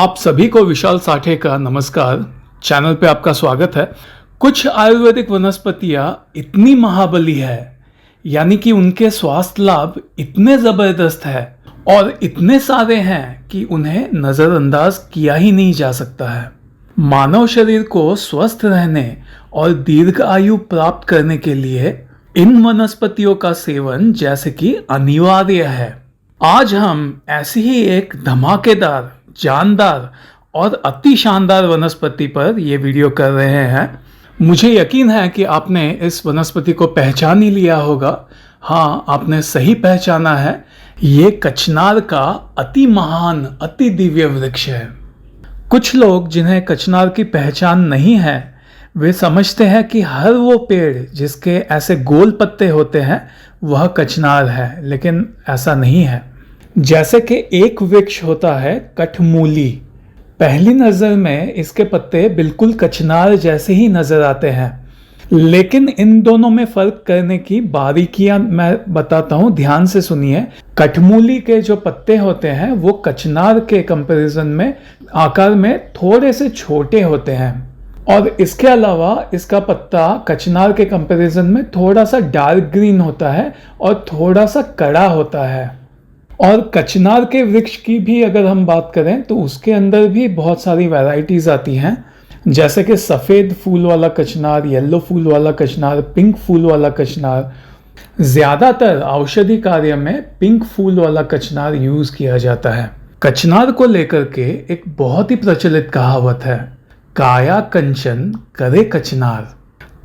आप सभी को विशाल साठे का नमस्कार। चैनल पे आपका स्वागत है। कुछ आयुर्वेदिक वनस्पतियां इतनी महाबली है, यानी कि उनके स्वास्थ्य लाभ इतने ज़बरदस्त है और इतने सारे हैं कि उन्हें नज़रअंदाज किया ही नहीं जा सकता है। मानव शरीर को स्वस्थ रहने और दीर्घ आयु प्राप्त करने के लिए इन वनस्पतियों का सेवन जैसे कि अनिवार्य है। आज हम ऐसी ही एक धमाकेदार, जानदार और अति शानदार वनस्पति पर यह वीडियो कर रहे हैं। मुझे यकीन है कि आपने इस वनस्पति को पहचान ही लिया होगा। हाँ, आपने सही पहचाना है। ये कचनार का अति महान, अति दिव्य वृक्ष है। कुछ लोग जिन्हें कचनार की पहचान नहीं है, वे समझते हैं कि हर वो पेड़ जिसके ऐसे गोल पत्ते होते हैं वह कचनार है, लेकिन ऐसा नहीं है। जैसे कि एक वृक्ष होता है कठमूली, पहली नज़र में इसके पत्ते बिल्कुल कचनार जैसे ही नज़र आते हैं, लेकिन इन दोनों में फ़र्क करने की बारीकियां मैं बताता हूँ, ध्यान से सुनिए। कठमूली के जो पत्ते होते हैं वो कचनार के कंपैरिजन में आकार में थोड़े से छोटे होते हैं, और इसके अलावा इसका पत्ता कचनार के कंपैरिजन में थोड़ा सा डार्क ग्रीन होता है और थोड़ा सा कड़ा होता है। और कचनार के वृक्ष की भी अगर हम बात करें तो उसके अंदर भी बहुत सारी वैरायटीज़ आती हैं, जैसे कि सफ़ेद फूल वाला कचनार, येलो फूल वाला कचनार, पिंक फूल वाला कचनार। ज़्यादातर औषधि कार्य में पिंक फूल वाला कचनार यूज़ किया जाता है। कचनार को लेकर के एक बहुत ही प्रचलित कहावत है, काया कंचन करे कचनार।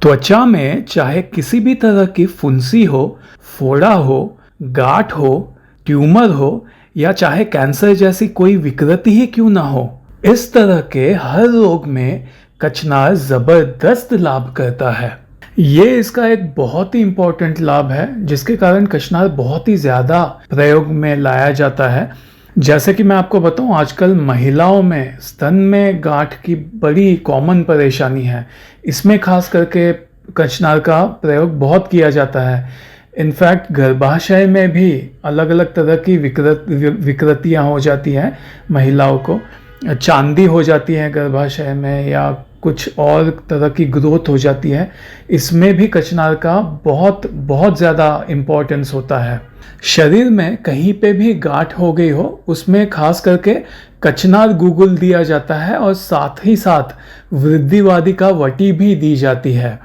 त्वचा में चाहे किसी भी तरह की फुंसी हो, फोड़ा हो, गांठ हो, ट्यूमर हो या चाहे कैंसर जैसी कोई विकृति ही क्यों ना हो, इस तरह के हर रोग में कचनार ज़बरदस्त लाभ करता है। ये इसका एक बहुत ही इम्पोर्टेंट लाभ है, जिसके कारण कचनार बहुत ही ज़्यादा प्रयोग में लाया जाता है। जैसे कि मैं आपको बताऊं, आजकल महिलाओं में स्तन में गांठ की बड़ी कॉमन परेशानी है। इसमें खास करके कचनार का प्रयोग बहुत किया जाता है। इनफैक्ट गर्भाशय में भी अलग अलग तरह की विकृतियाँ हो जाती हैं, महिलाओं को चांदी हो जाती है गर्भाशय में, या कुछ और तरह की ग्रोथ हो जाती है। इसमें भी कचनार का बहुत बहुत ज़्यादा इम्पोर्टेंस होता है। शरीर में कहीं पे भी गांठ हो गई हो, उसमें खास करके कचनार गुगुल दिया जाता है और साथ ही साथ वृद्धिवादी का वटी भी दी जाती है।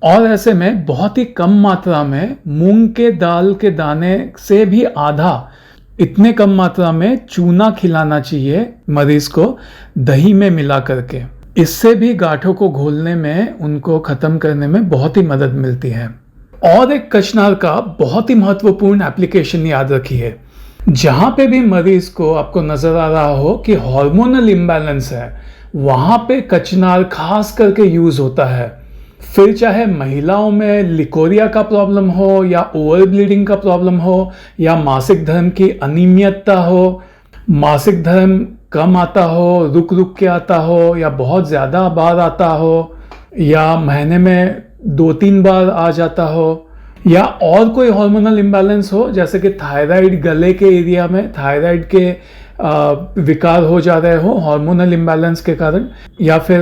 और ऐसे में बहुत ही कम मात्रा में मूंग के दाल के दाने से भी आधा, इतने कम मात्रा में चूना खिलाना चाहिए मरीज को दही में मिला करके। इससे भी गांठों को घोलने में, उनको ख़त्म करने में बहुत ही मदद मिलती है। और एक कचनार का बहुत ही महत्वपूर्ण एप्लीकेशन याद रखिए, जहाँ पे भी मरीज को आपको नज़र आ रहा हो कि हार्मोनल इम्बैलेंस है, वहाँ पे कचनार खास करके यूज़ होता है। फिर चाहे महिलाओं में लिकोरिया का प्रॉब्लम हो, या ओवर ब्लीडिंग का प्रॉब्लम हो, या मासिक धर्म की अनियमितता हो, मासिक धर्म कम आता हो, रुक रुक के आता हो, या बहुत ज़्यादा बार आता हो, या महीने में 2-3 बार आ जाता हो, या और कोई हार्मोनल इम्बैलेंस हो, जैसे कि थायराइड, गले के एरिया में थायराइड के विकार हो जा रहे हो हार्मोनल इम्बैलेंस के कारण, या फिर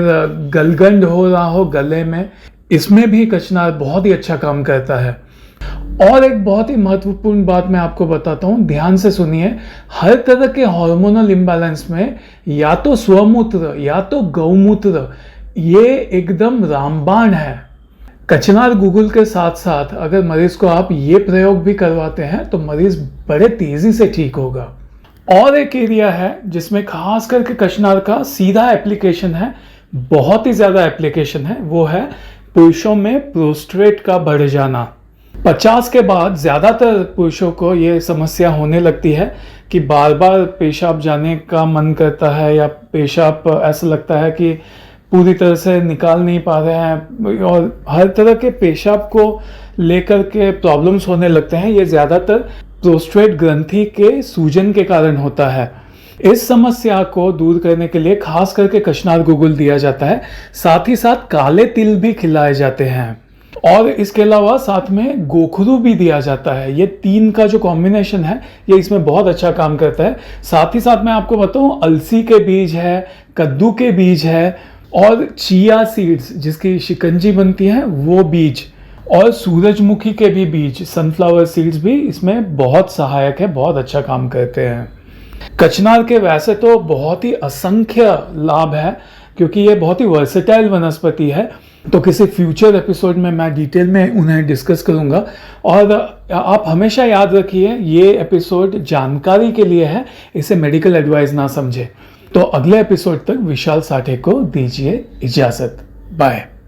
गलगंड हो रहा हो गले में, इसमें भी कचनार बहुत ही अच्छा काम करता है। और एक बहुत ही महत्वपूर्ण बात मैं आपको बताता हूँ, ध्यान से सुनिए। हर तरह के हार्मोनल इम्बैलेंस में या तो स्वमूत्र या तो गौमूत्र, ये एकदम रामबाण है। कचनार गुगुल के साथ साथ अगर मरीज को आप ये प्रयोग भी करवाते हैं तो मरीज बड़े तेजी से ठीक होगा। और एक एरिया है जिसमें खास करके कचनार का सीधा एप्लीकेशन है, बहुत ही ज़्यादा एप्लीकेशन है, वो है पुरुषों में प्रोस्टेट का बढ़ जाना। 50 के बाद ज़्यादातर पुरुषों को ये समस्या होने लगती है कि बार बार पेशाब जाने का मन करता है, या पेशाब ऐसा लगता है कि पूरी तरह से निकाल नहीं पा रहे हैं, और हर तरह के पेशाब को लेकर के प्रॉब्लम्स होने लगते हैं। ये ज़्यादातर प्रोस्टेट ग्रंथि के सूजन के कारण होता है। इस समस्या को दूर करने के लिए खास करके कचनार गुगुल दिया जाता है। साथ ही साथ काले तिल भी खिलाए जाते हैं। और इसके अलावा साथ में गोखरू भी दिया जाता है। ये 3 का जो कॉम्बिनेशन है ये इसमें बहुत अच्छा काम करता है। साथ ही साथ मैं आपको बताऊं, अलसी के बीज है, कद्दू के बीज है, और चिया सीड्स जिसकी शिकंजी बनती है वो बीज, और सूरजमुखी के भी बीज, सनफ्लावर सीड्स भी इसमें बहुत सहायक है, बहुत अच्छा काम करते हैं। कचनार के वैसे तो बहुत ही असंख्य लाभ है क्योंकि ये बहुत ही वर्सेटाइल वनस्पति है, तो किसी फ्यूचर एपिसोड में मैं डिटेल में उन्हें डिस्कस करूंगा। और आप हमेशा याद रखिए ये एपिसोड जानकारी के लिए है, इसे मेडिकल एडवाइस ना समझे। तो अगले एपिसोड तक विशाल साठे को दीजिए इजाजत। बाय।